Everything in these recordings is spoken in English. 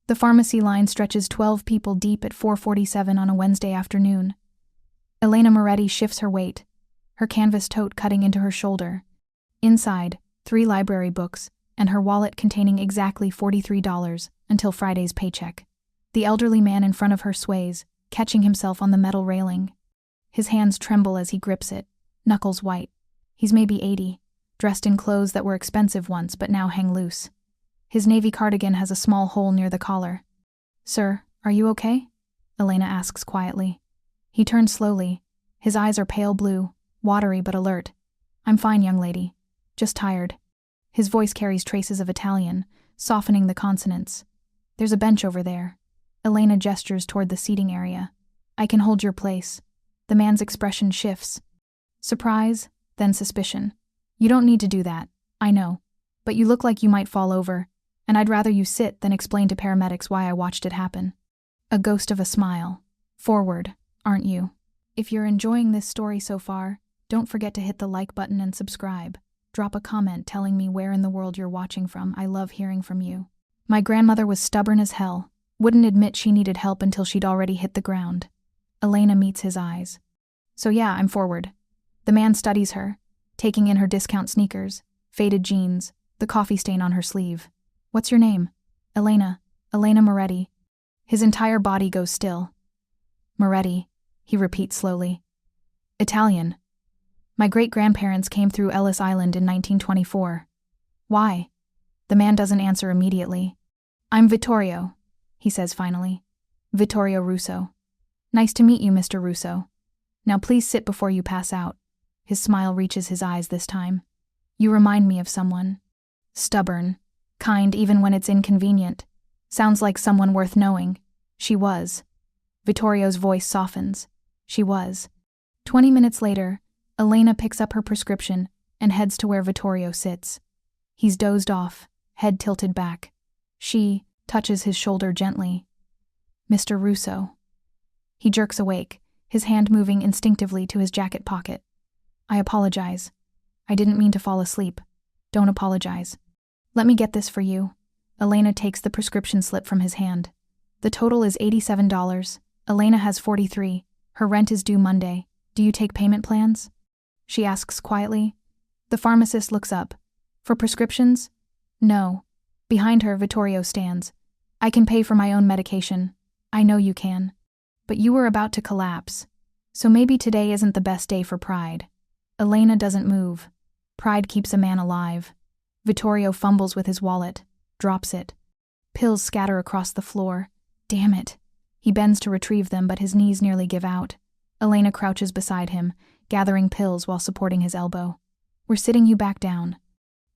The pharmacy line stretches 12 people deep at 4:47 on a Wednesday afternoon. Elena Moretti shifts her weight, her canvas tote cutting into her shoulder. Inside, 3 library books, and her wallet containing exactly $43 until Friday's paycheck. The elderly man in front of her sways, catching himself on the metal railing. His hands tremble as he grips it, knuckles white. He's maybe 80, dressed in clothes that were expensive once but now hang loose. His navy cardigan has a small hole near the collar. "Sir, are you okay?" Elena asks quietly. He turns slowly. His eyes are pale blue, watery but alert. "I'm fine, young lady. Just tired." His voice carries traces of Italian, softening the consonants. "There's a bench over there." Elena gestures toward the seating area. "I can hold your place." The man's expression shifts. Surprise, then suspicion. "You don't need to do that, I know. But you look like you might fall over, and I'd rather you sit than explain to paramedics why I watched it happen." A ghost of a smile. "Forward, aren't you?" If you're enjoying this story so far, don't forget to hit the like button and subscribe. Drop a comment telling me where in the world you're watching from. I love hearing from you. My grandmother was stubborn as hell, wouldn't admit she needed help until she'd already hit the ground. Elena meets his eyes. "So yeah, I'm forward." The man studies her, taking in her discount sneakers, faded jeans, the coffee stain on her sleeve. "What's your name?" "Elena Moretti." His entire body goes still. "Moretti," he repeats slowly. "Italian. My great-grandparents came through Ellis Island in 1924. Why?" The man doesn't answer immediately. "I'm Vittorio," he says finally. "Vittorio Russo." "Nice to meet you, Mr. Russo. Now please sit before you pass out." His smile reaches his eyes this time. "You remind me of someone. Stubborn, kind even when it's inconvenient. Sounds like someone worth knowing." "She was." Vittorio's voice softens. "She was." 20 minutes later, Elena picks up her prescription and heads to where Vittorio sits. He's dozed off, head tilted back. She touches his shoulder gently. "Mr. Russo." He jerks awake, his hand moving instinctively to his jacket pocket. "I apologize. I didn't mean to fall asleep. Don't apologize. Let me get this for you." Elena takes the prescription slip from his hand. The total is $87. Elena has 43. Her rent is due Monday. "Do you take payment plans?" she asks quietly. The pharmacist looks up. "For prescriptions?" "No." Behind her, Vittorio stands. "I can pay for my own medication. I know you can. But you were about to collapse. So maybe today isn't the best day for pride." Elena doesn't move. Pride keeps a man alive. Vittorio fumbles with his wallet, drops it. Pills scatter across the floor. Damn it. He bends to retrieve them, but his knees nearly give out. Elena crouches beside him, gathering pills while supporting his elbow. "We're sitting you back down.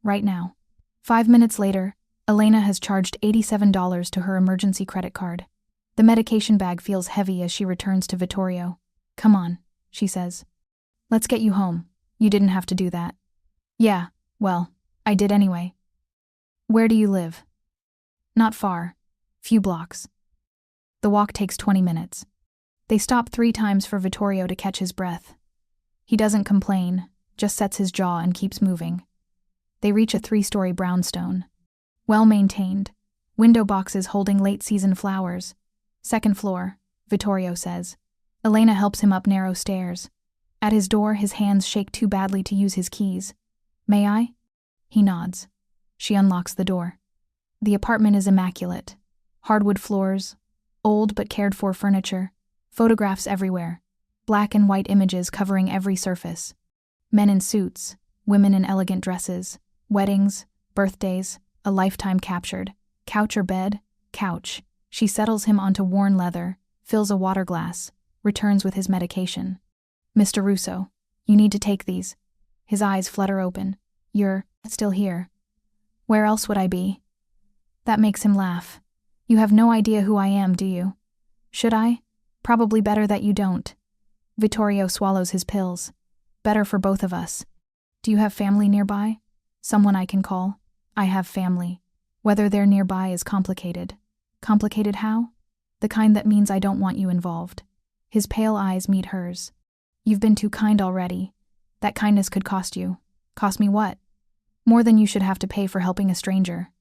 Right now." 5 minutes later, Elena has charged $87 to her emergency credit card. The medication bag feels heavy as she returns to Vittorio. "Come on," she says. "Let's get you home. You didn't have to do that." "Yeah, well, I did anyway." "Where do you live?" "Not far. Few blocks." The walk takes 20 minutes. They stop 3 times for Vittorio to catch his breath. He doesn't complain, just sets his jaw and keeps moving. They reach a 3-story brownstone. Well-maintained, window boxes holding late-season flowers. "Second floor," Vittorio says. Elena helps him up narrow stairs. At his door, his hands shake too badly to use his keys. "May I?" He nods. She unlocks the door. The apartment is immaculate. Hardwood floors, old but cared-for furniture, photographs everywhere, black and white images covering every surface. Men in suits, women in elegant dresses, weddings, birthdays, a lifetime captured. Couch or bed? Couch. She settles him onto worn leather, fills a water glass, returns with his medication. "Mr. Russo, you need to take these." His eyes flutter open. "You're still here." "Where else would I be?" That makes him laugh. "You have no idea who I am, do you?" "Should I? Probably better that you don't." Vittorio swallows his pills. "Better for both of us. Do you have family nearby? Someone I can call?" "I have family. Whether they're nearby is complicated." "Complicated how?" "The kind that means I don't want you involved." His pale eyes meet hers. "You've been too kind already. That kindness could cost you." "Cost me what?" "More than you should have to pay for helping a stranger."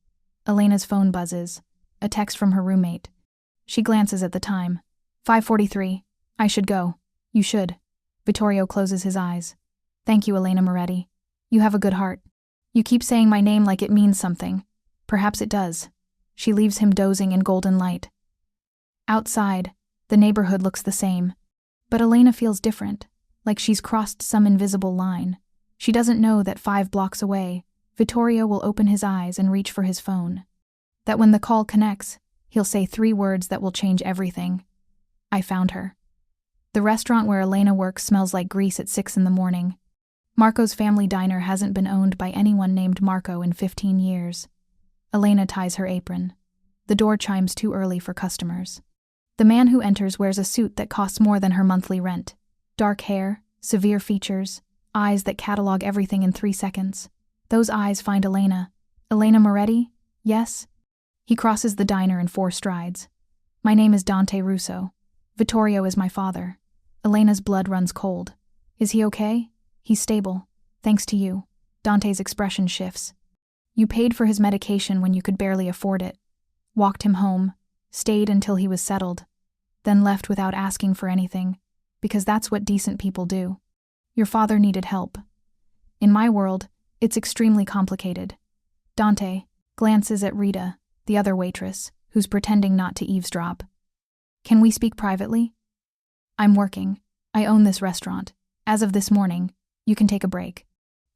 Elena's phone buzzes. A text from her roommate. She glances at the time. 5:43. I should go. You should. Vittorio closes his eyes. Thank you, Elena Moretti. You have a good heart. You keep saying my name like it means something. Perhaps it does. She leaves him dozing in golden light. Outside, the neighborhood looks the same. But Elena feels different, like she's crossed some invisible line. She doesn't know that 5 blocks away, Vittorio will open his eyes and reach for his phone. That when the call connects, he'll say 3 words that will change everything. I found her. The restaurant where Elena works smells like grease at 6 in the morning. Marco's family diner hasn't been owned by anyone named Marco in 15 years. Elena ties her apron. The door chimes too early for customers. The man who enters wears a suit that costs more than her monthly rent. Dark hair, severe features, eyes that catalog everything in 3 seconds. Those eyes find Elena. Elena Moretti? Yes? He crosses the diner in 4 strides. My name is Dante Russo. Vittorio is my father. Elena's blood runs cold. Is he okay? He's stable. Thanks to you. Dante's expression shifts. You paid for his medication when you could barely afford it. Walked him home. Stayed until he was settled. Then left without asking for anything. Because that's what decent people do. Your father needed help. In my world, it's extremely complicated. Dante glances at Rita, the other waitress, who's pretending not to eavesdrop. Can we speak privately? I'm working. I own this restaurant. As of this morning, you can take a break.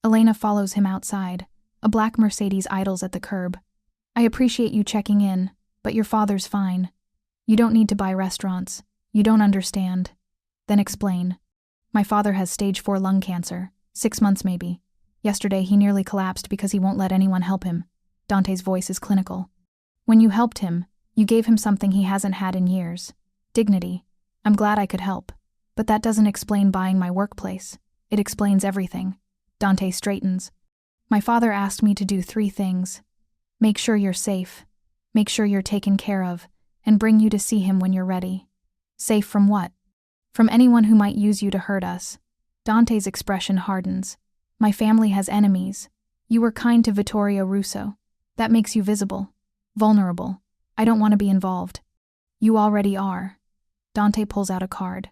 Elena follows him outside. A black Mercedes idles at the curb. I appreciate you checking in, but your father's fine. You don't need to buy restaurants. You don't understand. Then explain. My father has stage 4 lung cancer. 6 months maybe. Yesterday he nearly collapsed because he won't let anyone help him. Dante's voice is clinical. When you helped him, you gave him something he hasn't had in years. Dignity. I'm glad I could help. But that doesn't explain buying my workplace. It explains everything. Dante straightens. My father asked me to do 3 things. Make sure you're safe. Make sure you're taken care of. And bring you to see him when you're ready. Safe from what? From anyone who might use you to hurt us. Dante's expression hardens. My family has enemies. You were kind to Vittorio Russo. That makes you visible. Vulnerable. I don't want to be involved. You already are. Dante pulls out a card.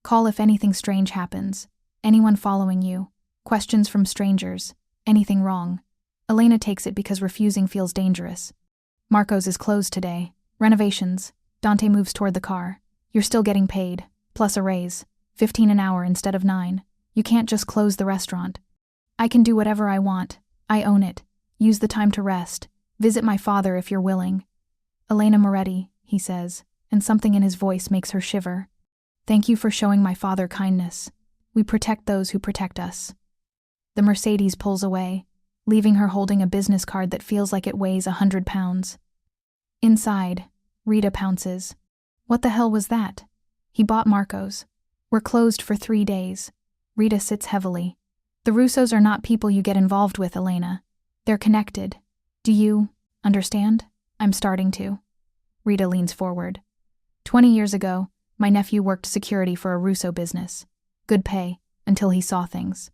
Call if anything strange happens. Anyone following you. Questions from strangers. Anything wrong. Elena takes it because refusing feels dangerous. Marco's is closed today. Renovations. Dante moves toward the car. You're still getting paid. Plus a raise. 15 an hour instead of 9. You can't just close the restaurant. I can do whatever I want. I own it. Use the time to rest. Visit my father if you're willing. Elena Moretti, he says, and something in his voice makes her shiver. Thank you for showing my father kindness. We protect those who protect us. The Mercedes pulls away, leaving her holding a business card that feels like it weighs 100 pounds. Inside, Rita pounces. What the hell was that? He bought Marco's. We're closed for 3 days. Rita sits heavily. The Russos are not people you get involved with, Elena. They're connected. Do you understand? I'm starting to. Rita leans forward. 20 years ago, my nephew worked security for a Russo business. Good pay, until he saw things.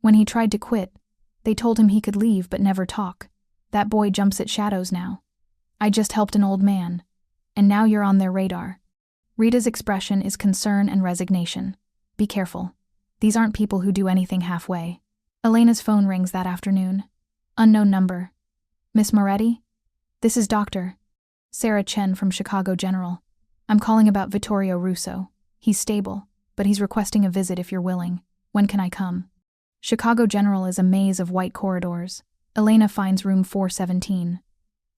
When he tried to quit, they told him he could leave but never talk. That boy jumps at shadows now. I just helped an old man. And now you're on their radar. Rita's expression is concern and resignation. Be careful. These aren't people who do anything halfway. Elena's phone rings that afternoon. Unknown number. Miss Moretti? This is Dr. Sarah Chen from Chicago General. I'm calling about Vittorio Russo. He's stable, but he's requesting a visit if you're willing. When can I come? Chicago General is a maze of white corridors. Elena finds room 417.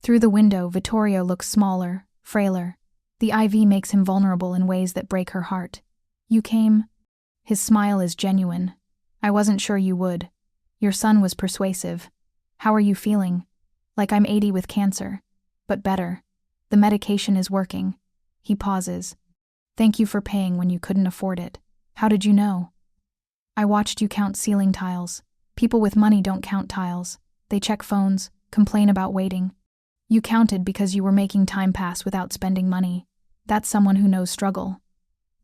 Through the window, Vittorio looks smaller, frailer. The IV makes him vulnerable in ways that break her heart. You came? His smile is genuine. I wasn't sure you would. Your son was persuasive. How are you feeling? Like I'm 80 with cancer. But better. The medication is working. He pauses. Thank you for paying when you couldn't afford it. How did you know? I watched you count ceiling tiles. People with money don't count tiles. They check phones, complain about waiting. You counted because you were making time pass without spending money. That's someone who knows struggle.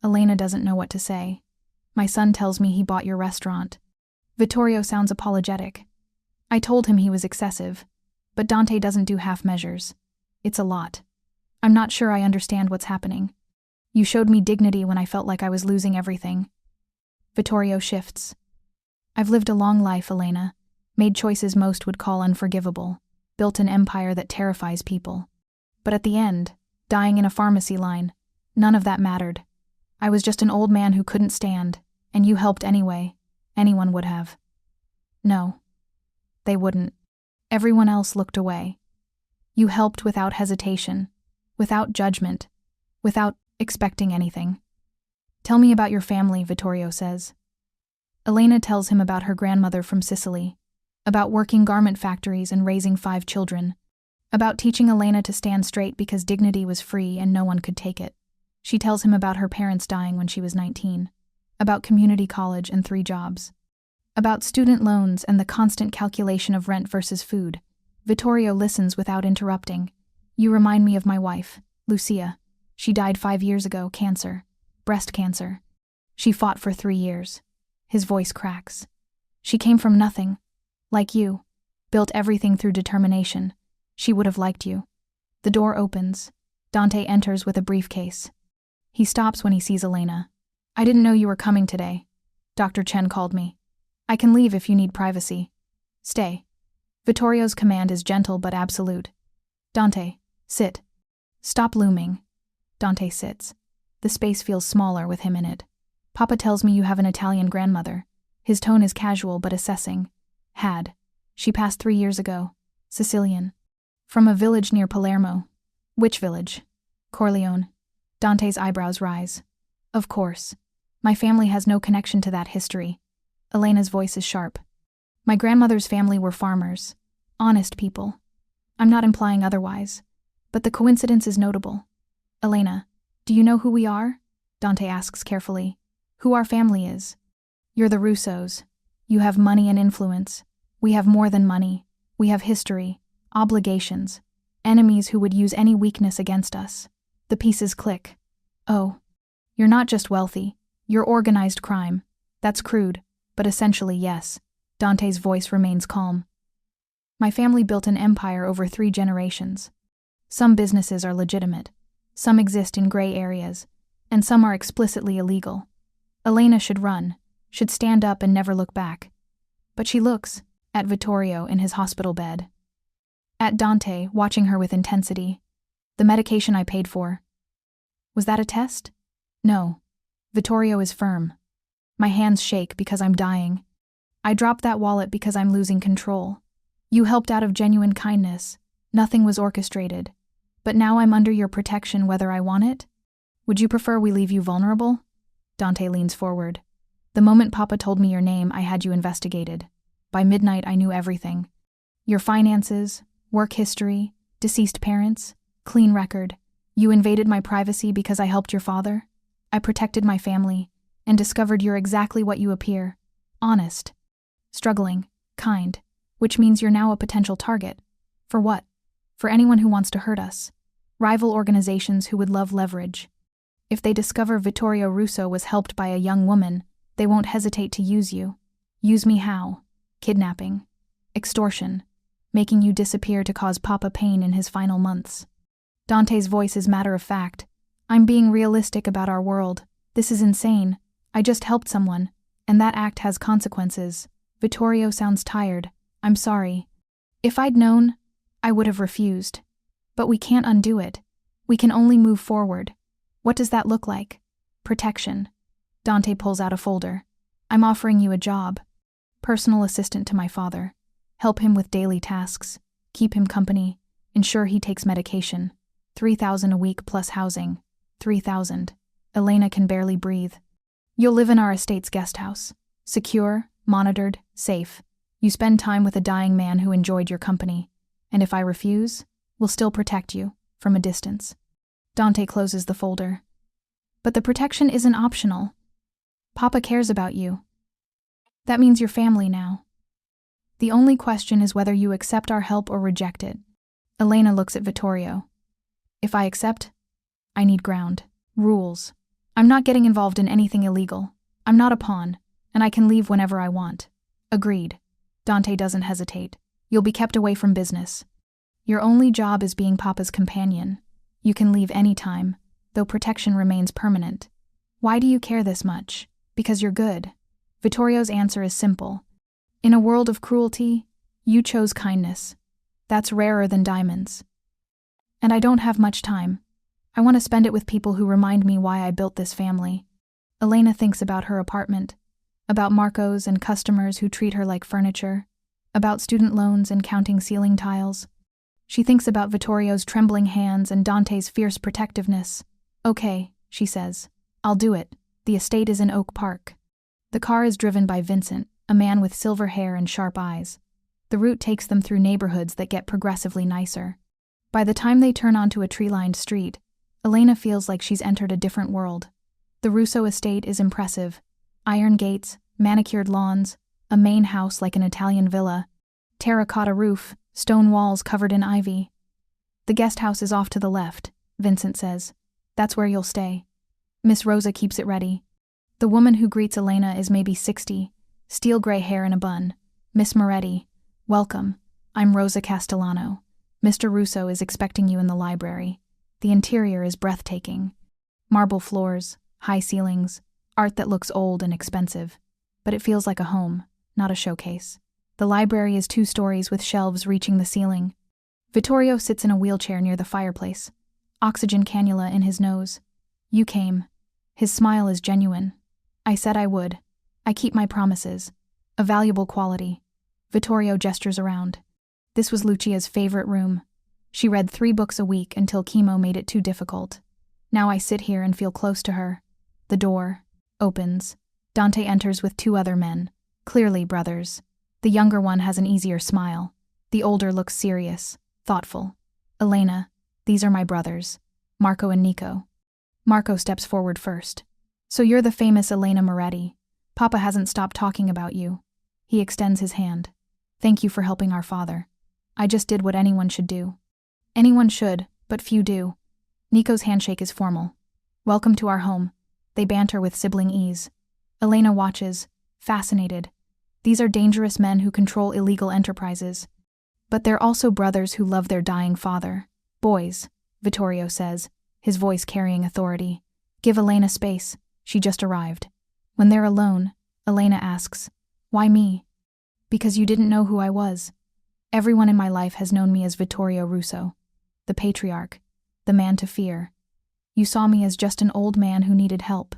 Elena doesn't know what to say. My son tells me he bought your restaurant. Vittorio sounds apologetic. I told him he was excessive. But Dante doesn't do half measures. It's a lot. I'm not sure I understand what's happening. You showed me dignity when I felt like I was losing everything. Vittorio shifts. I've lived a long life, Elena. Made choices most would call unforgivable. Built an empire that terrifies people. But at the end, dying in a pharmacy line, none of that mattered. I was just an old man who couldn't stand, and you helped anyway. Anyone would have. No. They wouldn't. Everyone else looked away. You helped without hesitation, without judgment, without expecting anything. Tell me about your family, Vittorio says. Elena tells him about her grandmother from Sicily, about working garment factories and raising 5 children, about teaching Elena to stand straight because dignity was free and no one could take it. She tells him about her parents dying when she was 19, about community college and 3 jobs, about student loans and the constant calculation of rent versus food. Vittorio listens without interrupting. You remind me of my wife, Lucia. She died 5 years ago, cancer. Breast cancer. She fought for 3 years. His voice cracks. She came from nothing. Like you. Built everything through determination. She would have liked you. The door opens. Dante enters with a briefcase. He stops when he sees Elena. I didn't know you were coming today. Dr. Chen called me. I can leave if you need privacy. Stay. Vittorio's command is gentle but absolute. Dante, sit. Stop looming. Dante sits. The space feels smaller with him in it. Papa tells me you have an Italian grandmother. His tone is casual but assessing. Had. She passed 3 years ago. Sicilian. From a village near Palermo. Which village? Corleone. Dante's eyebrows rise. Of course. My family has no connection to that history. Elena's voice is sharp. My grandmother's family were farmers. Honest people. I'm not implying otherwise. But the coincidence is notable. Elena, do you know who we are? Dante asks carefully. Who our family is. You're the Russos. You have money and influence. We have more than money. We have history, obligations, enemies who would use any weakness against us. The pieces click. Oh. You're not just wealthy. You're organized crime. That's crude, but essentially yes. Dante's voice remains calm. My family built an empire over 3 generations. Some businesses are legitimate. Some exist in gray areas, and some are explicitly illegal. Elena should run, should stand up and never look back. But she looks, at Vittorio in his hospital bed. At Dante, watching her with intensity. The medication I paid for. Was that a test? No. Vittorio is firm. My hands shake because I'm dying. I dropped that wallet because I'm losing control. You helped out of genuine kindness. Nothing was orchestrated. But now I'm under your protection whether I want it? Would you prefer we leave you vulnerable? Dante leans forward. The moment Papa told me your name, I had you investigated. By midnight, I knew everything. Your finances, work history, deceased parents, clean record. You invaded my privacy because I helped your father. I protected my family and discovered you're exactly what you appear. Honest. Struggling. Kind. Which means you're now a potential target. For what? For anyone who wants to hurt us. Rival organizations who would love leverage. If they discover Vittorio Russo was helped by a young woman, they won't hesitate to use you. Use me how? Kidnapping. Extortion. Making you disappear to cause Papa pain in his final months. Dante's voice is matter of fact. I'm being realistic about our world. This is insane. I just helped someone, and that act has consequences. Vittorio sounds tired. I'm sorry. If I'd known, I would have refused. But we can't undo it. We can only move forward. What does that look like? Protection. Dante pulls out a folder. I'm offering you a job. Personal assistant to my father. Help him with daily tasks. Keep him company. Ensure he takes medication. 3,000 a week plus housing. 3,000. Elena can barely breathe. You'll live in our estate's guest house. Secure, monitored, safe. You spend time with a dying man who enjoyed your company. And if I refuse, we'll still protect you, from a distance. Dante closes the folder. But the protection isn't optional. Papa cares about you. That means you're family now. The only question is whether you accept our help or reject it. Elena looks at Vittorio. If I accept, I need ground. Rules. I'm not getting involved in anything illegal. I'm not a pawn, and I can leave whenever I want. Agreed. Dante doesn't hesitate. You'll be kept away from business. Your only job is being Papa's companion. You can leave any time, though protection remains permanent. Why do you care this much? Because you're good. Vittorio's answer is simple. In a world of cruelty, you chose kindness. That's rarer than diamonds. And I don't have much time. I want to spend it with people who remind me why I built this family. Elena thinks about her apartment, about Marco's and customers who treat her like furniture, about student loans and counting ceiling tiles. She thinks about Vittorio's trembling hands and Dante's fierce protectiveness. Okay, she says. I'll do it. The estate is in Oak Park. The car is driven by Vincent, a man with silver hair and sharp eyes. The route takes them through neighborhoods that get progressively nicer. By the time they turn onto a tree-lined street, Elena feels like she's entered a different world. The Russo estate is impressive. Iron gates, manicured lawns, a main house like an Italian villa, terracotta roof, stone walls covered in ivy. The guest house is off to the left, Vincent says. That's where you'll stay. Miss Rosa keeps it ready. The woman who greets Elena is maybe 60, steel gray hair in a bun. Miss Moretti, welcome. I'm Rosa Castellano. Mr. Russo is expecting you in the library. The interior is breathtaking. Marble floors, high ceilings, art that looks old and expensive. But it feels like a home, not a showcase. The library is 2 stories with shelves reaching the ceiling. Vittorio sits in a wheelchair near the fireplace, oxygen cannula in his nose. You came. His smile is genuine. I said I would. I keep my promises. A valuable quality. Vittorio gestures around. This was Lucia's favorite room. She read 3 books a week until chemo made it too difficult. Now I sit here and feel close to her. The door opens. Dante enters with 2 other men, clearly brothers. The younger one has an easier smile. The older looks serious, thoughtful. Elena, these are my brothers, Marco and Nico. Marco steps forward first. So you're the famous Elena Moretti. Papa hasn't stopped talking about you. He extends his hand. Thank you for helping our father. I just did what anyone should do. Anyone should, but few do. Nico's handshake is formal. Welcome to our home. They banter with sibling ease. Elena watches, fascinated. These are dangerous men who control illegal enterprises. But they're also brothers who love their dying father. Boys, Vittorio says, his voice carrying authority. Give Elena space. She just arrived. When they're alone, Elena asks, why me? Because you didn't know who I was. Everyone in my life has known me as Vittorio Russo, the patriarch, the man to fear. You saw me as just an old man who needed help.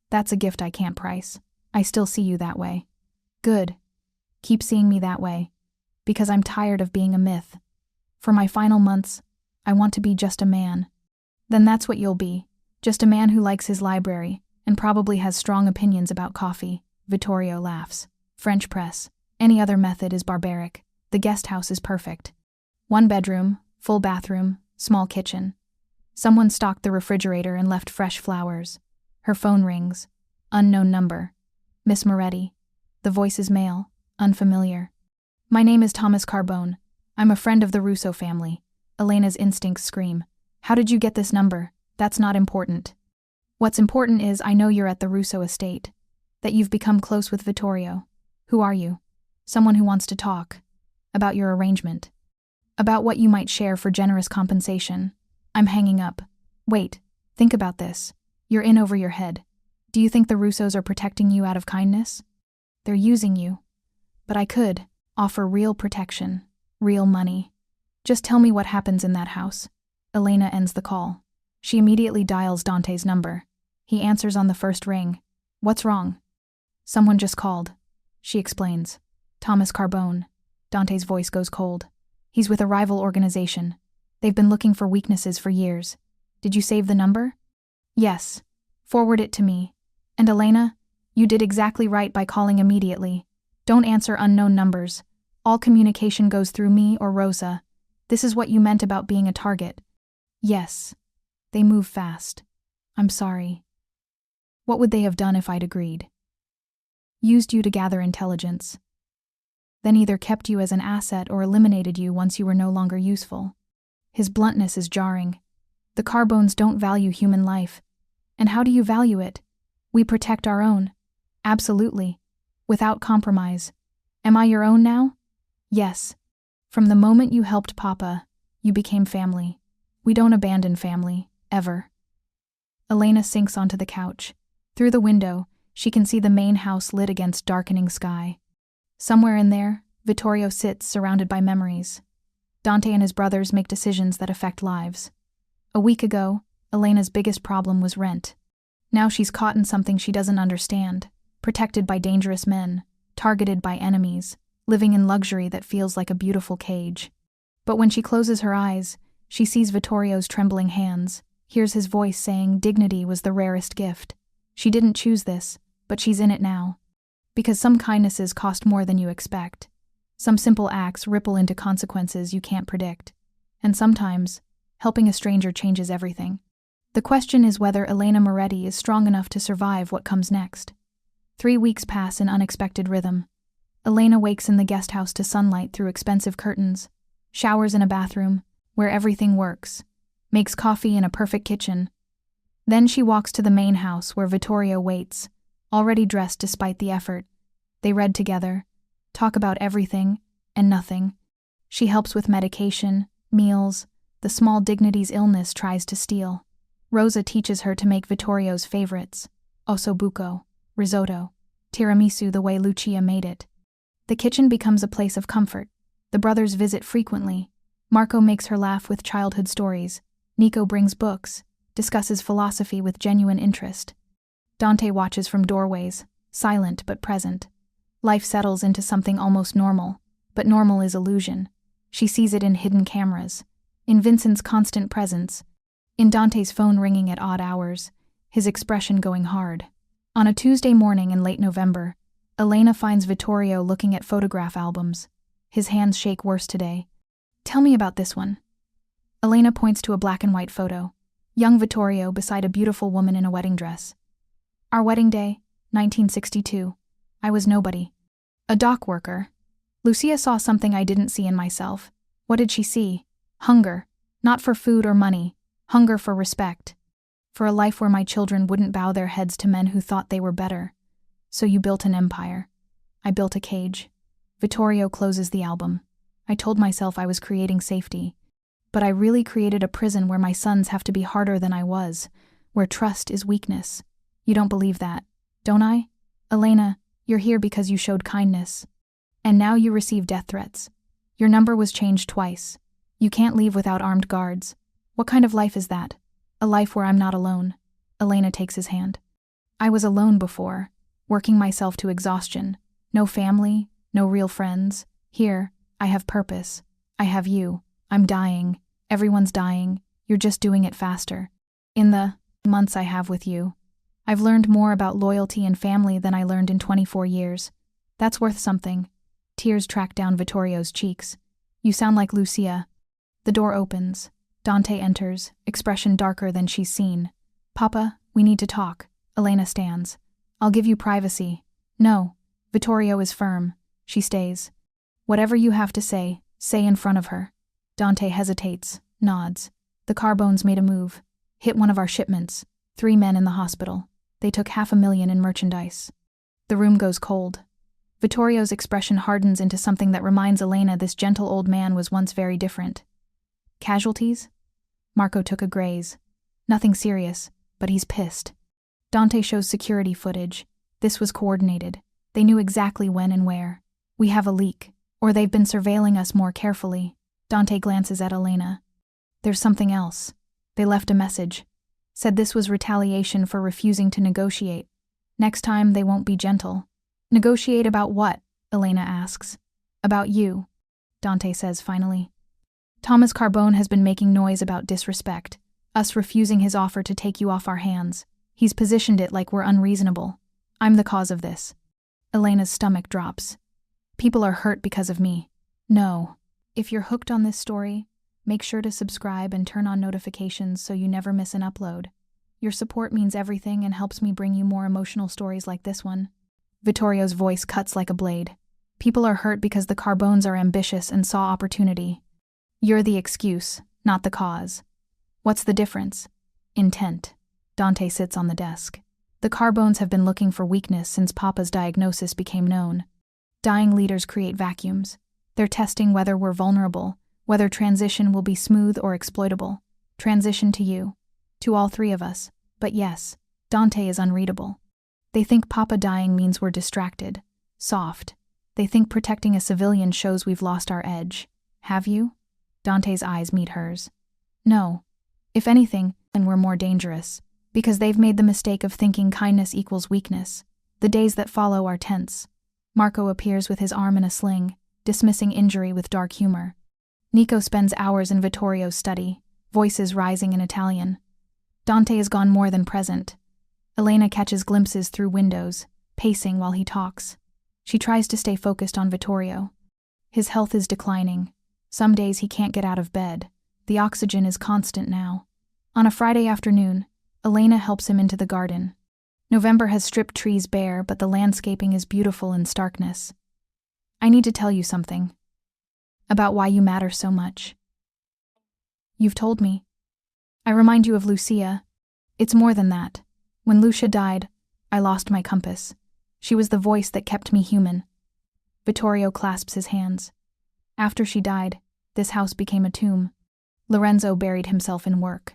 That's a gift I can't price. I still see you that way. Good. Keep seeing me that way. Because I'm tired of being a myth. For my final months, I want to be just a man. Then that's what you'll be. Just a man who likes his library, and probably has strong opinions about coffee. Vittorio laughs. French press. Any other method is barbaric. The guest house is perfect. 1 bedroom, full bathroom, small kitchen. Someone stocked the refrigerator and left fresh flowers. Her phone rings. Unknown number. Miss Moretti. The voice is male, unfamiliar. My name is Thomas Carbone. I'm a friend of the Russo family. Elena's instincts scream. How did you get this number? That's not important. What's important is I know you're at the Russo estate. That you've become close with Vittorio. Who are you? Someone who wants to talk. About your arrangement. About what you might share for generous compensation. I'm hanging up. Wait, think about this. You're in over your head. Do you think the Russos are protecting you out of kindness? They're using you. But I could offer real protection, real money. Just tell me what happens in that house. Elena ends the call. She immediately dials Dante's number. He answers on the first ring. What's wrong? Someone just called. She explains. Thomas Carbone. Dante's voice goes cold. He's with a rival organization. They've been looking for weaknesses for years. Did you save the number? Yes. Forward it to me. And Elena, you did exactly right by calling immediately. Don't answer unknown numbers. All communication goes through me or Rosa. This is what you meant about being a target. Yes. They move fast. I'm sorry. What would they have done if I'd agreed? Used you to gather intelligence. Then either kept you as an asset or eliminated you once you were no longer useful. His bluntness is jarring. The Carbones don't value human life. And how do you value it? We protect our own. Absolutely. Without compromise. Am I your own now? Yes. From the moment you helped Papa, you became family. We don't abandon family, ever. Elena sinks onto the couch. Through the window, she can see the main house lit against darkening sky. Somewhere in there, Vittorio sits surrounded by memories. Dante and his brothers make decisions that affect lives. A week ago, Elena's biggest problem was rent. Now she's caught in something she doesn't understand, protected by dangerous men, targeted by enemies, living in luxury that feels like a beautiful cage. But when she closes her eyes, she sees Vittorio's trembling hands, hears his voice saying dignity was the rarest gift. She didn't choose this, but she's in it now. Because some kindnesses cost more than you expect. Some simple acts ripple into consequences you can't predict. And sometimes, helping a stranger changes everything. The question is whether Elena Moretti is strong enough to survive what comes next. 3 weeks pass in unexpected rhythm. Elena wakes in the guest house to sunlight through expensive curtains, showers in a bathroom where everything works, makes coffee in a perfect kitchen. Then she walks to the main house where Vittorio waits, already dressed despite the effort. They read together, talk about everything and nothing. She helps with medication, meals, the small dignities illness tries to steal. Rosa teaches her to make Vittorio's favorites, ossobuco, risotto, tiramisu the way Lucia made it. The kitchen becomes a place of comfort. The brothers visit frequently. Marco makes her laugh with childhood stories. Nico brings books, discusses philosophy with genuine interest. Dante watches from doorways, silent but present. Life settles into something almost normal, but normal is illusion. She sees it in hidden cameras, in Vincent's constant presence, in Dante's phone ringing at odd hours, his expression going hard. On a Tuesday morning in late November, Elena finds Vittorio looking at photograph albums. His hands shake worse today. Tell me about this one. Elena points to a black and white photo. Young Vittorio beside a beautiful woman in a wedding dress. Our wedding day, 1962. I was nobody. A dock worker. Lucia saw something I didn't see in myself. What did she see? Hunger. Not for food or money. Hunger for respect. For a life where my children wouldn't bow their heads to men who thought they were better. So you built an empire. I built a cage. Vittorio closes the album. I told myself I was creating safety. But I really created a prison where my sons have to be harder than I was, where trust is weakness. You don't believe that, don't I? Elena, you're here because you showed kindness. And now you receive death threats. Your number was changed twice. You can't leave without armed guards. What kind of life is that? A life where I'm not alone. Elena takes his hand. I was alone before, working myself to exhaustion. No family, no real friends. Here, I have purpose. I have you. I'm dying. Everyone's dying. You're just doing it faster. In the months I have with you, I've learned more about loyalty and family than I learned in 24 years. That's worth something. Tears track down Vittorio's cheeks. You sound like Lucia. The door opens. Dante enters, expression darker than she's seen. Papa, we need to talk. Elena stands. I'll give you privacy. No. Vittorio is firm. She stays. Whatever you have to say in front of her. Dante hesitates, nods. The Carbones made a move. Hit one of our shipments. 3 men in the hospital. They took $500,000 in merchandise. The room goes cold. Vittorio's expression hardens into something that reminds Elena this gentle old man was once very different. Casualties? Marco took a graze. Nothing serious, but he's pissed. Dante shows security footage. This was coordinated. They knew exactly when and where. We have a leak, or they've been surveilling us more carefully. Dante glances at Elena. There's something else. They left a message. Said this was retaliation for refusing to negotiate. Next time they won't be gentle. Negotiate about what? Elena asks. About you, Dante says finally. Thomas Carbone has been making noise about disrespect, us refusing his offer to take you off our hands. He's positioned it like we're unreasonable. I'm the cause of this. Elena's stomach drops. People are hurt because of me. No. If you're hooked on this story, make sure to subscribe and turn on notifications so you never miss an upload. Your support means everything and helps me bring you more emotional stories like this one. Vittorio's voice cuts like a blade. People are hurt because the Carbones are ambitious and saw opportunity. You're the excuse, not the cause. What's the difference? Intent. Dante sits on the desk. The Carbones have been looking for weakness since Papa's diagnosis became known. Dying leaders create vacuums. They're testing whether we're vulnerable, whether transition will be smooth or exploitable. Transition to you. To all three of us. But yes, Dante is unreadable. They think Papa dying means we're distracted. Soft. They think protecting a civilian shows we've lost our edge. Have you? Dante's eyes meet hers. No. If anything, then we're more dangerous. Because they've made the mistake of thinking kindness equals weakness. The days that follow are tense. Marco appears with his arm in a sling, dismissing injury with dark humor. Nico spends hours in Vittorio's study, voices rising in Italian. Dante is gone more than present. Elena catches glimpses through windows, pacing while he talks. She tries to stay focused on Vittorio. His health is declining. Some days he can't get out of bed. The oxygen is constant now. On a Friday afternoon, Elena helps him into the garden. November has stripped trees bare, but the landscaping is beautiful in starkness. I need to tell you something. About why you matter so much. You've told me. I remind you of Lucia. It's more than that. When Lucia died, I lost my compass. She was the voice that kept me human. Vittorio clasps his hands. After she died, this house became a tomb. Lorenzo buried himself in work.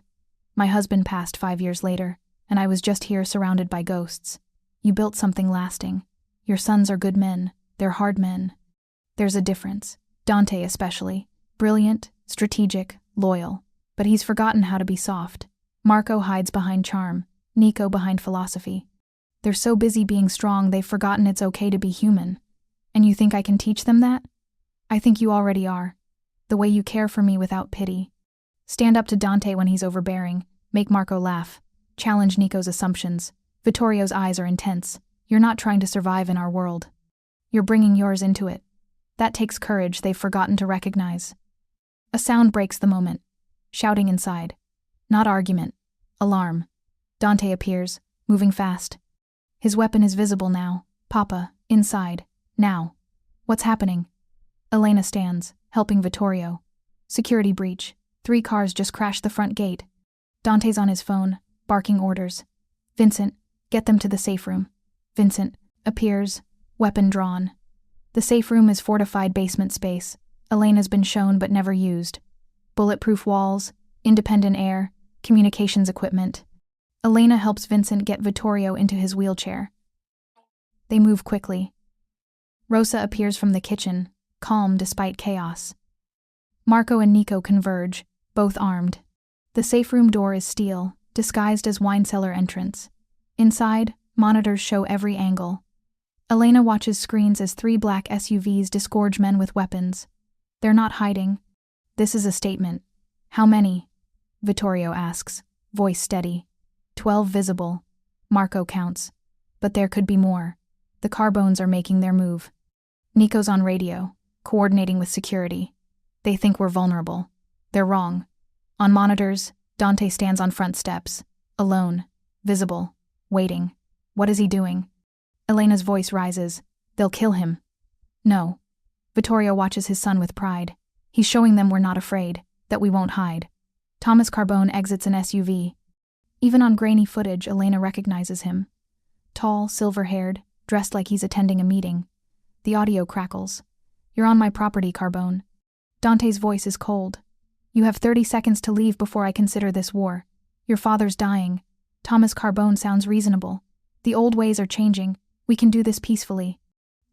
My husband passed 5 years later, and I was just here surrounded by ghosts. You built something lasting. Your sons are good men. They're hard men. There's a difference. Dante especially. Brilliant, strategic, loyal. But he's forgotten how to be soft. Marco hides behind charm. Nico behind philosophy. They're so busy being strong they've forgotten it's okay to be human. And you think I can teach them that? I think you already are. The way you care for me without pity. Stand up to Dante when he's overbearing. Make Marco laugh. Challenge Nico's assumptions. Vittorio's eyes are intense. You're not trying to survive in our world. You're bringing yours into it. That takes courage they've forgotten to recognize. A sound breaks the moment. Shouting inside. Not argument. Alarm. Dante appears, moving fast. His weapon is visible now. Papa, inside. Now. What's happening? Elena stands, helping Vittorio. Security breach. 3 cars just crashed the front gate. Dante's on his phone, barking orders. Vincent, get them to the safe room. Vincent appears, weapon drawn. The safe room is fortified basement space. Elena's been shown but never used. Bulletproof walls, independent air, communications equipment. Elena helps Vincent get Vittorio into his wheelchair. They move quickly. Rosa appears from the kitchen, calm despite chaos. Marco and Nico converge, both armed. The safe room door is steel, disguised as wine cellar entrance. Inside, monitors show every angle. Elena watches screens as 3 black SUVs disgorge men with weapons. They're not hiding. This is a statement. How many? Vittorio asks, voice steady. 12 visible. Marco counts. But there could be more. The Carbones are making their move. Nico's on radio, coordinating with security. They think we're vulnerable. They're wrong. On monitors, Dante stands on front steps. Alone. Visible. Waiting. What is he doing? Elena's voice rises. They'll kill him. No. Vittorio watches his son with pride. He's showing them we're not afraid, that we won't hide. Thomas Carbone exits an SUV. Even on grainy footage, Elena recognizes him. Tall, silver-haired, dressed like he's attending a meeting. The audio crackles. You're on my property, Carbone. Dante's voice is cold. You have 30 seconds to leave before I consider this war. Your father's dying. Thomas Carbone sounds reasonable. The old ways are changing. We can do this peacefully.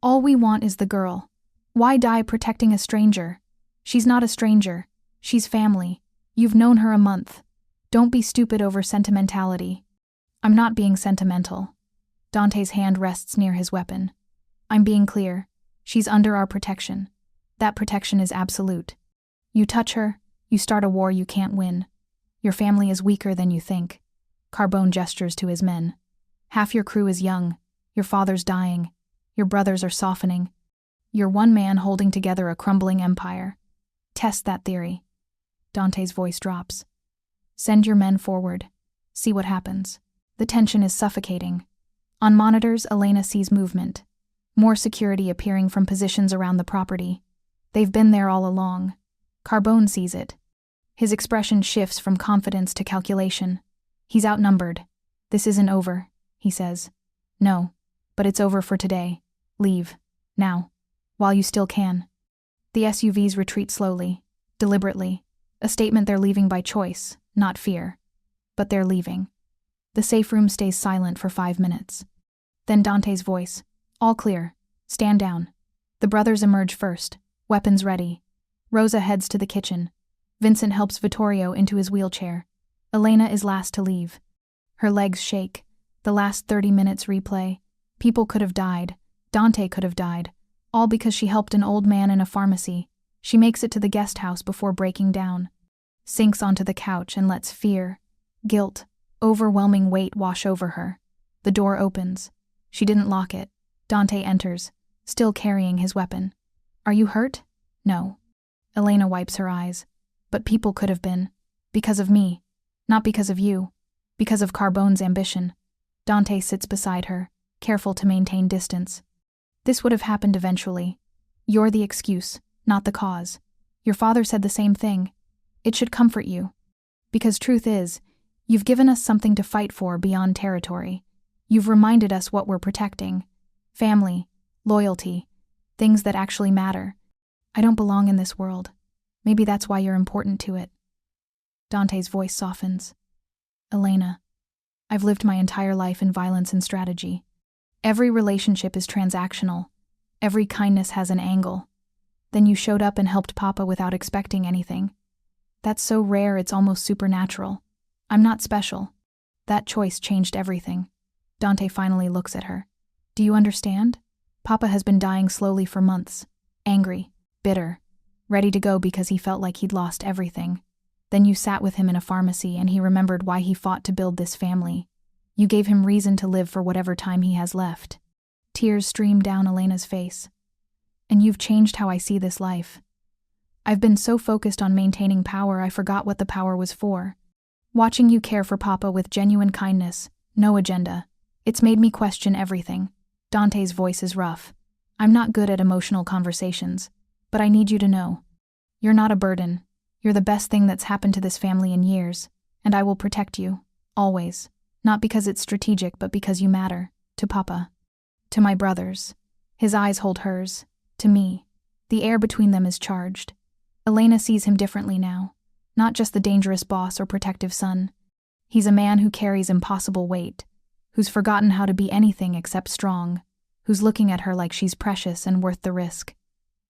All we want is the girl. Why die protecting a stranger? She's not a stranger. She's family. You've known her a month. Don't be stupid over sentimentality. I'm not being sentimental. Dante's hand rests near his weapon. I'm being clear. She's under our protection. That protection is absolute. You touch her, you start a war you can't win. Your family is weaker than you think. Carbone gestures to his men. Half your crew is young. Your father's dying. Your brothers are softening. You're one man holding together a crumbling empire. Test that theory. Dante's voice drops. Send your men forward. See what happens. The tension is suffocating. On monitors, Elena sees movement. More security appearing from positions around the property. They've been there all along. Carbone sees it. His expression shifts from confidence to calculation. He's outnumbered. This isn't over, he says. No, but it's over for today. Leave. Now. While you still can. The SUVs retreat slowly, deliberately. A statement they're leaving by choice, not fear. But they're leaving. The safe room stays silent for 5 minutes. Then Dante's voice. All clear. Stand down. The brothers emerge first, weapons ready. Rosa heads to the kitchen. Vincent helps Vittorio into his wheelchair. Elena is last to leave. Her legs shake. The last 30 minutes replay. People could have died. Dante could have died. All because she helped an old man in a pharmacy. She makes it to the guest house before breaking down. Sinks onto the couch and lets fear, guilt, overwhelming weight wash over her. The door opens. She didn't lock it. Dante enters, still carrying his weapon. Are you hurt? No. Elena wipes her eyes. But people could have been. Because of me. Not because of you. Because of Carbone's ambition. Dante sits beside her, careful to maintain distance. This would have happened eventually. You're the excuse, not the cause. Your father said the same thing. It should comfort you. Because truth is, you've given us something to fight for beyond territory. You've reminded us what we're protecting. Family, loyalty, things that actually matter. I don't belong in this world. Maybe that's why you're important to it. Dante's voice softens. Elena, I've lived my entire life in violence and strategy. Every relationship is transactional. Every kindness has an angle. Then you showed up and helped Papa without expecting anything. That's so rare it's almost supernatural. I'm not special. That choice changed everything. Dante finally looks at her. Do you understand? Papa has been dying slowly for months. Angry, bitter, ready to go because he felt like he'd lost everything. Then you sat with him in a pharmacy and he remembered why he fought to build this family. You gave him reason to live for whatever time he has left. Tears stream down Elena's face. And you've changed how I see this life. I've been so focused on maintaining power I forgot what the power was for. Watching you care for Papa with genuine kindness, no agenda, it's made me question everything. Dante's voice is rough. I'm not good at emotional conversations, but I need you to know. You're not a burden. You're the best thing that's happened to this family in years, and I will protect you, always. Not because it's strategic, but because you matter. To Papa. To my brothers. His eyes hold hers. To me. The air between them is charged. Elena sees him differently now. Not just the dangerous boss or protective son. He's a man who carries impossible weight, who's forgotten how to be anything except strong, who's looking at her like she's precious and worth the risk.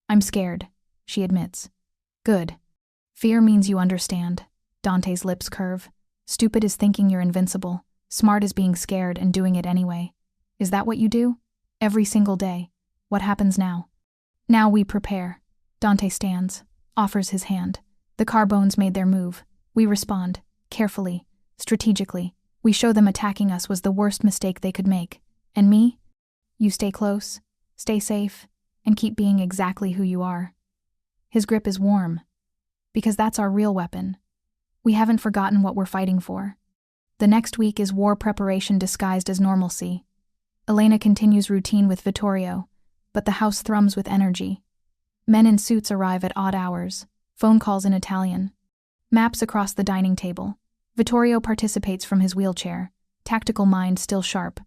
I'm scared, she admits. Good. Fear means you understand. Dante's lips curve. Stupid is thinking you're invincible. Smart is being scared and doing it anyway. Is that what you do? Every single day. What happens now? Now we prepare. Dante stands, offers his hand. The Carbones made their move. We respond, carefully, strategically. We show them attacking us was the worst mistake they could make. And me? You stay close, stay safe, and keep being exactly who you are. His grip is warm. Because that's our real weapon. We haven't forgotten what we're fighting for. The next week is war preparation disguised as normalcy. Elena continues routine with Vittorio, but the house thrums with energy. Men in suits arrive at odd hours, phone calls in Italian. Maps across the dining table. Vittorio participates from his wheelchair, tactical mind still sharp.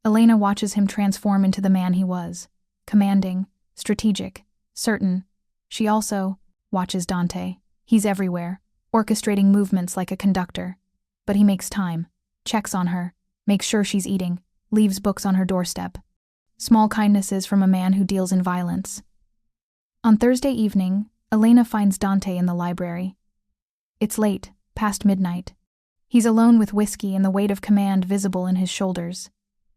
Elena watches him transform into the man he was, commanding, strategic, certain. She also watches Dante. He's everywhere, orchestrating movements like a conductor. But he makes time, checks on her, makes sure she's eating, leaves books on her doorstep. Small kindnesses from a man who deals in violence. On Thursday evening, Elena finds Dante in the library. It's late, past midnight. He's alone with whiskey and the weight of command visible in his shoulders.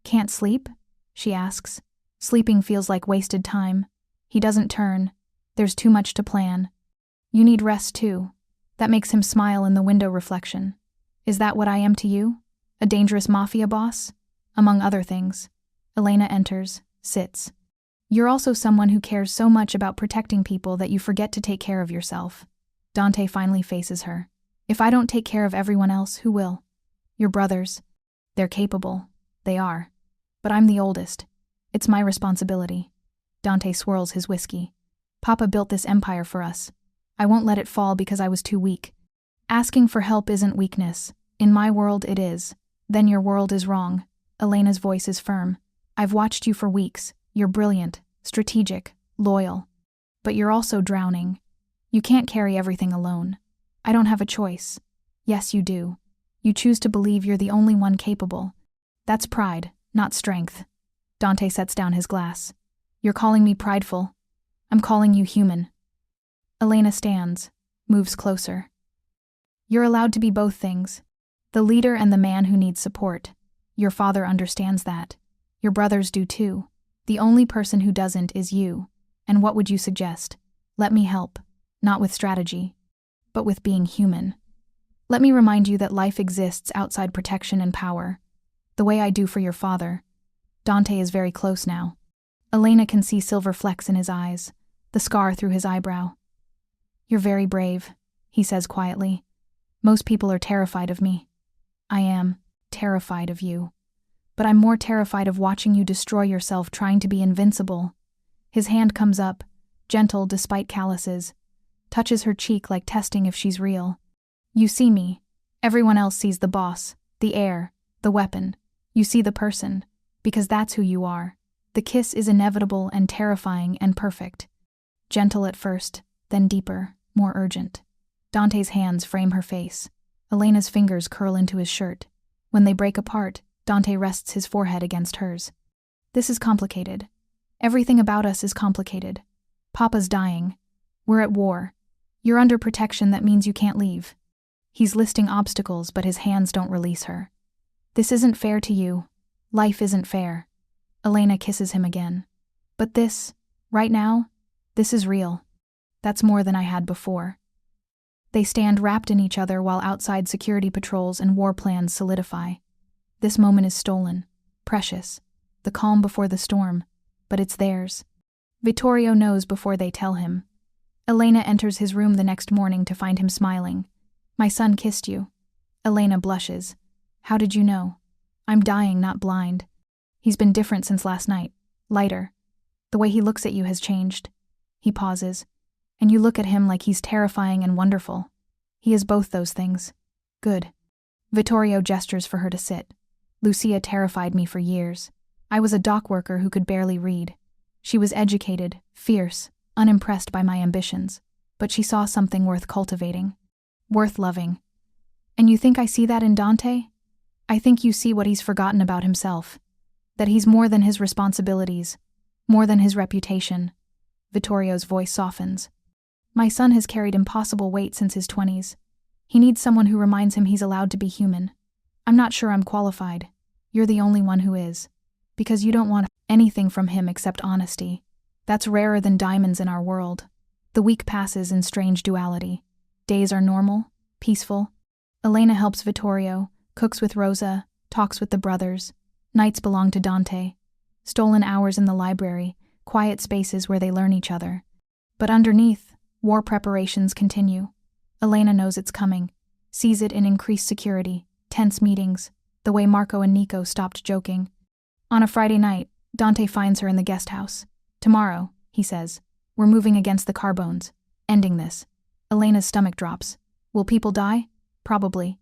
Can't sleep? She asks. Sleeping feels like wasted time. He doesn't turn. There's too much to plan. You need rest too. That makes him smile in the window reflection. Is that what I am to you? A dangerous mafia boss? Among other things. Elena enters, sits. You're also someone who cares so much about protecting people that you forget to take care of yourself. Dante finally faces her. If I don't take care of everyone else, who will? Your brothers. They're capable. They are. But I'm the oldest. It's my responsibility. Dante swirls his whiskey. Papa built this empire for us. I won't let it fall because I was too weak. Asking for help isn't weakness. In my world it is. Then your world is wrong. Elena's voice is firm. I've watched you for weeks. You're brilliant, strategic, loyal. But you're also drowning. You can't carry everything alone. I don't have a choice. Yes, you do. You choose to believe you're the only one capable. That's pride, not strength. Dante sets down his glass. You're calling me prideful. I'm calling you human. Elena stands, moves closer. You're allowed to be both things. The leader and the man who needs support. Your father understands that. Your brothers do too. The only person who doesn't is you. And what would you suggest? Let me help. Not with strategy, but with being human. Let me remind you that life exists outside protection and power. The way I do for your father. Dante is very close now. Elena can see silver flecks in his eyes, the scar through his eyebrow. You're very brave, he says quietly. Most people are terrified of me. I am terrified of you. But I'm more terrified of watching you destroy yourself trying to be invincible. His hand comes up, gentle despite calluses, touches her cheek like testing if she's real. You see me. Everyone else sees the boss, the heir, the weapon. You see the person, because that's who you are. The kiss is inevitable and terrifying and perfect. Gentle at first, then deeper, more urgent. Dante's hands frame her face. Elena's fingers curl into his shirt. When they break apart, Dante rests his forehead against hers. This is complicated. Everything about us is complicated. Papa's dying. We're at war. You're under protection that means you can't leave. He's listing obstacles, but his hands don't release her. This isn't fair to you. Life isn't fair. Elena kisses him again. But this, right now, this is real. That's more than I had before. They stand wrapped in each other while outside security patrols and war plans solidify. This moment is stolen, precious, the calm before the storm, but it's theirs. Vittorio knows before they tell him. Elena enters his room the next morning to find him smiling. My son kissed you. Elena blushes. How did you know? I'm dying, not blind. He's been different since last night, lighter. The way he looks at you has changed. He pauses, and you look at him like he's terrifying and wonderful. He is both those things. Good. Vittorio gestures for her to sit. Lucia terrified me for years. I was a dock worker who could barely read. She was educated, fierce, unimpressed by my ambitions, but she saw something worth cultivating, worth loving. And you think I see that in Dante? I think you see what he's forgotten about himself, that he's more than his responsibilities, more than his reputation. Vittorio's voice softens. My son has carried impossible weight since his 20s. He needs someone who reminds him he's allowed to be human. I'm not sure I'm qualified. You're the only one who is. Because you don't want anything from him except honesty. That's rarer than diamonds in our world. The week passes in strange duality. Days are normal, peaceful. Elena helps Vittorio, cooks with Rosa, talks with the brothers. Nights belong to Dante. Stolen hours in the library, quiet spaces where they learn each other. But underneath, war preparations continue. Elena knows it's coming, sees it in increased security, tense meetings, the way Marco and Nico stopped joking. On a Friday night, Dante finds her in the guest house. Tomorrow, he says, we're moving against the Carbones, ending this. Elena's stomach drops. Will people die? Probably.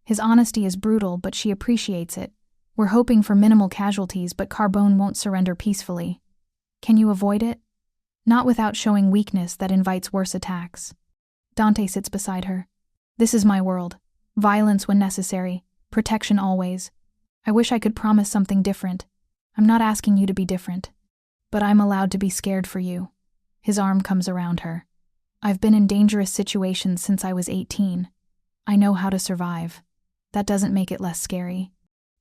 His honesty is brutal, but she appreciates it. We're hoping for minimal casualties, but Carbone won't surrender peacefully. Can you avoid it? Not without showing weakness that invites worse attacks. Dante sits beside her. This is my world. Violence when necessary, protection always. I wish I could promise something different. I'm not asking you to be different. But I'm allowed to be scared for you. His arm comes around her. I've been in dangerous situations since I was 18. I know how to survive. That doesn't make it less scary.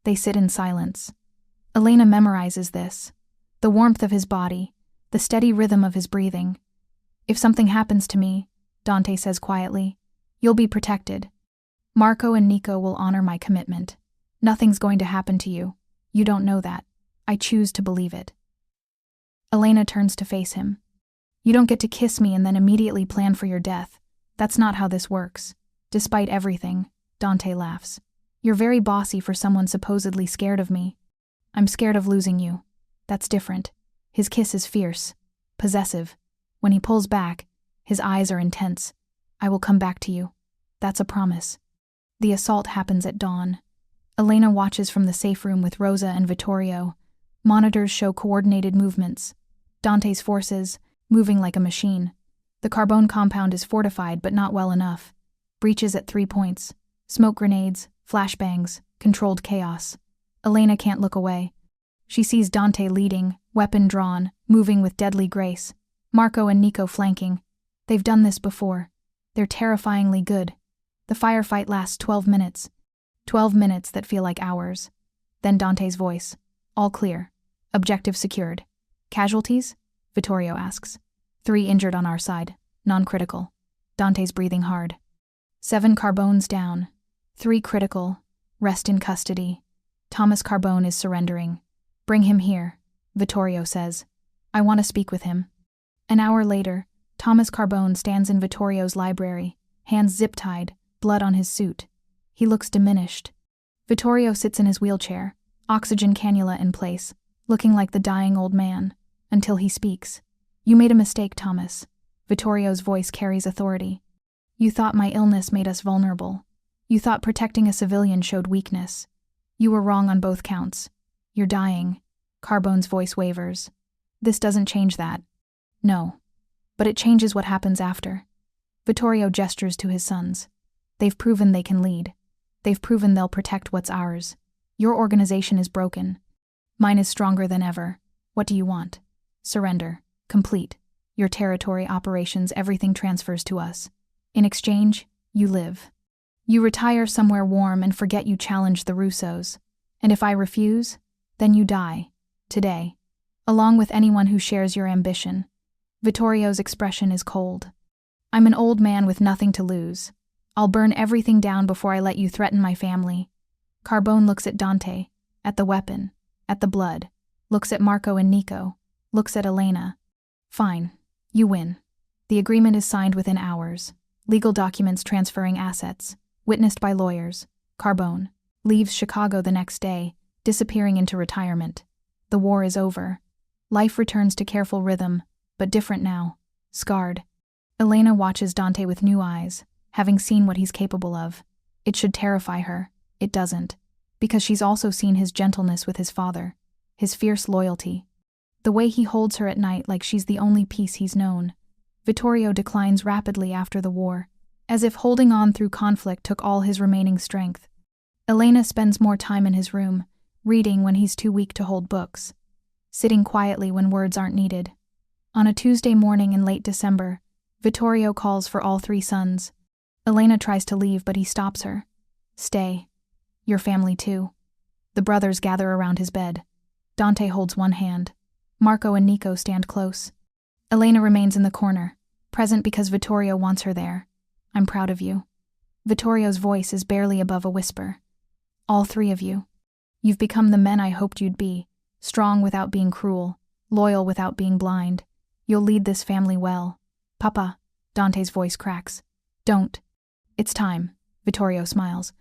They sit in silence. Elena memorizes this. The warmth of his body, the steady rhythm of his breathing. If something happens to me, Dante says quietly, you'll be protected. Marco and Nico will honor my commitment. Nothing's going to happen to you. You don't know that. I choose to believe it. Elena turns to face him. You don't get to kiss me and then immediately plan for your death. That's not how this works. Despite everything, Dante laughs. You're very bossy for someone supposedly scared of me. I'm scared of losing you. That's different. His kiss is fierce, possessive. When he pulls back, his eyes are intense. I will come back to you. That's a promise. The assault happens at dawn. Elena watches from the safe room with Rosa and Vittorio. Monitors show coordinated movements. Dante's forces, moving like a machine. The Carbone compound is fortified but not well enough. Breaches at 3 points. Smoke grenades, flashbangs, controlled chaos. Elena can't look away. She sees Dante leading, weapon drawn, moving with deadly grace. Marco and Nico flanking. They've done this before. They're terrifyingly good. The firefight lasts 12 minutes. 12 minutes that feel like hours. Then Dante's voice. All clear. Objective secured. Casualties? Vittorio asks. 3 injured on our side. Non-critical. Dante's breathing hard. 7 Carbones down. 3 critical. Rest in custody. Thomas Carbone is surrendering. Bring him here, Vittorio says. I want to speak with him. An hour later, Thomas Carbone stands in Vittorio's library, hands zip-tied, blood on his suit. He looks diminished. Vittorio sits in his wheelchair, oxygen cannula in place, looking like the dying old man, until he speaks. You made a mistake, Thomas. Vittorio's voice carries authority. You thought my illness made us vulnerable. You thought protecting a civilian showed weakness. You were wrong on both counts. You're dying. Carbone's voice wavers. This doesn't change that. No. But it changes what happens after. Vittorio gestures to his sons. They've proven they can lead. They've proven they'll protect what's ours. Your organization is broken. Mine is stronger than ever. What do you want? Surrender. Complete. Your territory, operations, everything transfers to us. In exchange, you live. You retire somewhere warm and forget you challenged the Russos. And if I refuse, then you die. Today. Along with anyone who shares your ambition. Vittorio's expression is cold. I'm an old man with nothing to lose. I'll burn everything down before I let you threaten my family. Carbone looks at Dante, at the weapon, at the blood, looks at Marco and Nico, looks at Elena. Fine. You win. The agreement is signed within hours. Legal documents transferring assets, witnessed by lawyers. Carbone leaves Chicago the next day, disappearing into retirement. The war is over. Life returns to careful rhythm, but different now. Scarred. Elena watches Dante with new eyes, having seen what he's capable of. It should terrify her. It doesn't. Because she's also seen his gentleness with his father, his fierce loyalty. The way he holds her at night like she's the only peace he's known. Vittorio declines rapidly after the war, as if holding on through conflict took all his remaining strength. Elena spends more time in his room, reading when he's too weak to hold books, sitting quietly when words aren't needed. On a Tuesday morning in late December, Vittorio calls for all 3 sons. Elena tries to leave, but he stops her. Stay. Your family too. The brothers gather around his bed. Dante holds one hand. Marco and Nico stand close. Elena remains in the corner, present because Vittorio wants her there. I'm proud of you. Vittorio's voice is barely above a whisper. All 3 of you. You've become the men I hoped you'd be, strong without being cruel, loyal without being blind. You'll lead this family well. Papa, Dante's voice cracks. Don't. It's time. Vittorio smiles.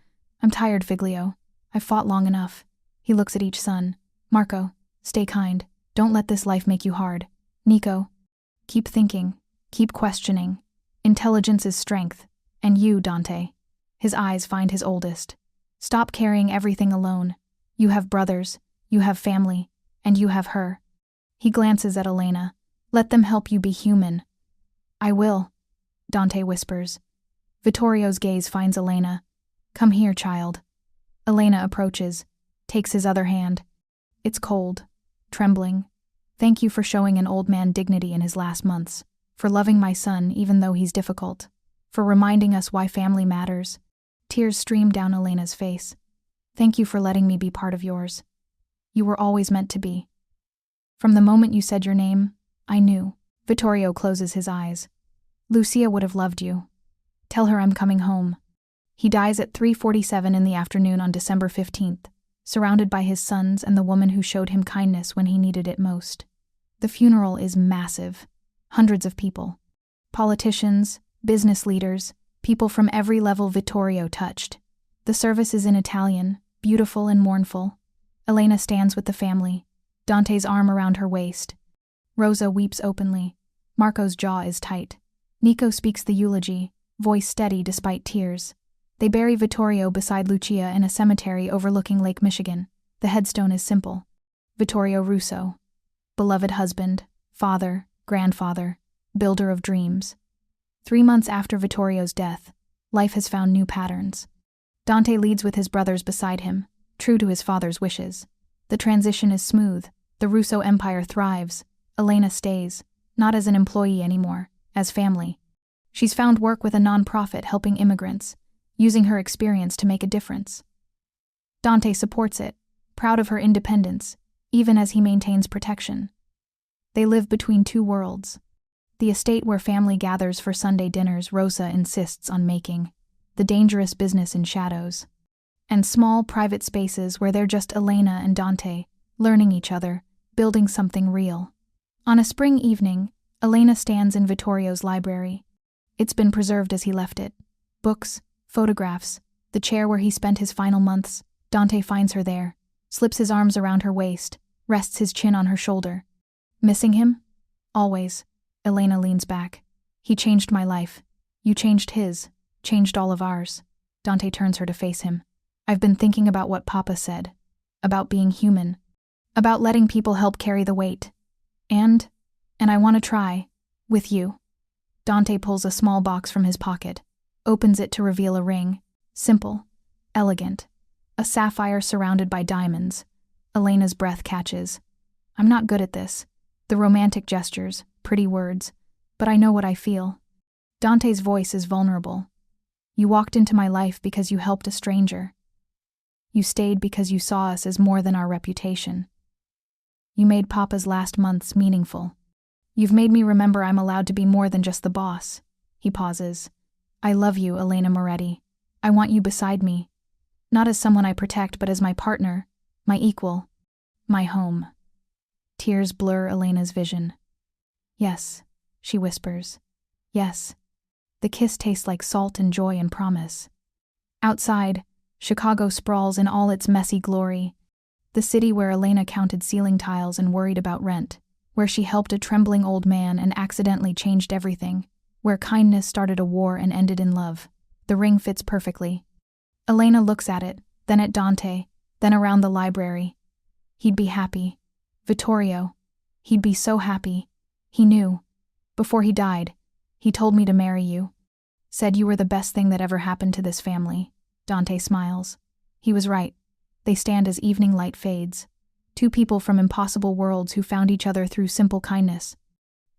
I'm tired, Figlio. I've fought long enough. He looks at each son. Marco, stay kind. Don't let this life make you hard. Nico, keep thinking. Keep questioning. Intelligence is strength. And you, Dante. His eyes find his oldest. Stop carrying everything alone. You have brothers. You have family. And you have her. He glances at Elena. Let them help you be human. I will, Dante whispers. Vittorio's gaze finds Elena. Come here, child. Elena approaches, takes his other hand. It's cold, trembling. Thank you for showing an old man dignity in his last months, for loving my son even though he's difficult, for reminding us why family matters. Tears stream down Elena's face. Thank you for letting me be part of yours. You were always meant to be. From the moment you said your name, I knew. Vittorio closes his eyes. Lucia would have loved you. Tell her I'm coming home. He dies at 3:47 in the afternoon on December 15th, surrounded by his sons and the woman who showed him kindness when he needed it most. The funeral is massive. Hundreds of people. Politicians, business leaders, people from every level Vittorio touched. The service is in Italian, beautiful and mournful. Elena stands with the family, Dante's arm around her waist. Rosa weeps openly. Marco's jaw is tight. Nico speaks the eulogy, voice steady despite tears. They bury Vittorio beside Lucia in a cemetery overlooking Lake Michigan. The headstone is simple. Vittorio Russo. Beloved husband, father, grandfather, builder of dreams. 3 months after Vittorio's death, Life has found new patterns. Dante leads with his brothers beside him, true to his father's wishes. The transition is smooth, the Russo empire thrives, Elena stays, not as an employee anymore, as family. She's found work with a non-profit helping immigrants, using her experience to make a difference. Dante supports it, proud of her independence, even as he maintains protection. They live between two worlds. The estate where family gathers for Sunday dinners Rosa insists on making, the dangerous business in shadows, and small private spaces where they're just Elena and Dante, learning each other, building something real. On a spring evening, Elena stands in Vittorio's library. It's been preserved as he left it. Books, photographs, the chair where he spent his final months. Dante finds her there, slips his arms around her waist, rests his chin on her shoulder. Missing him? Always. Elena leans back. He changed my life. You changed his, changed all of ours. Dante turns her to face him. I've been thinking about what Papa said. About being human. About letting people help carry the weight. And I want to try. With you. Dante pulls a small box from his pocket, opens it to reveal a ring. Simple. Elegant. A sapphire surrounded by diamonds. Elena's breath catches. I'm not good at this. The romantic gestures, pretty words, but I know what I feel. Dante's voice is vulnerable. You walked into my life because you helped a stranger. You stayed because you saw us as more than our reputation. You made Papa's last months meaningful. You've made me remember I'm allowed to be more than just the boss. He pauses. I love you, Elena Moretti. I want you beside me. Not as someone I protect, but as my partner, my equal, my home. Tears blur Elena's vision. Yes, she whispers. Yes. The kiss tastes like salt and joy and promise. Outside, Chicago sprawls in all its messy glory. The city where Elena counted ceiling tiles and worried about rent, where she helped a trembling old man and accidentally changed everything, where kindness started a war and ended in love. The ring fits perfectly. Elena looks at it, then at Dante, then around the library. He'd be happy. Vittorio. He'd be so happy. He knew. Before he died, he told me to marry you. Said you were the best thing that ever happened to this family. Dante smiles. He was right. They stand as evening light fades. Two people from impossible worlds who found each other through simple kindness.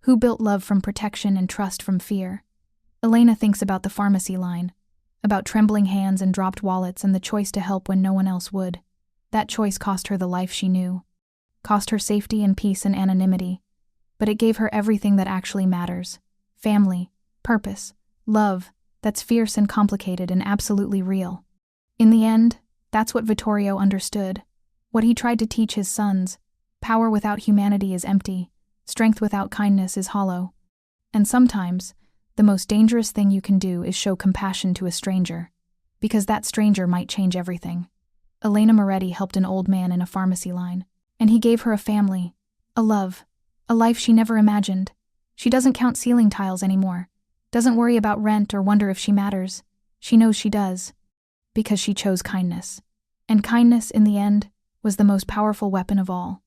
Who built love from protection and trust from fear. Elena thinks about the pharmacy line. About trembling hands and dropped wallets and the choice to help when no one else would. That choice cost her the life she knew. Cost her safety and peace and anonymity. But it gave her everything that actually matters. Family, purpose, love, that's fierce and complicated and absolutely real. In the end, that's what Vittorio understood. What he tried to teach his sons. Power without humanity is empty. Strength without kindness is hollow. And sometimes, the most dangerous thing you can do is show compassion to a stranger. Because that stranger might change everything. Elena Moretti helped an old man in a pharmacy line. And he gave her a family. A love. A life she never imagined. She doesn't count ceiling tiles anymore. Doesn't worry about rent or wonder if she matters. She knows she does. Because she chose kindness. And kindness, in the end, was the most powerful weapon of all.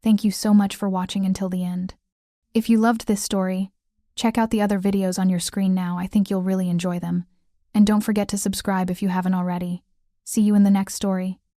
Thank you so much for watching until the end. If you loved this story, check out the other videos on your screen now. I think you'll really enjoy them. And don't forget to subscribe if you haven't already. See you in the next story.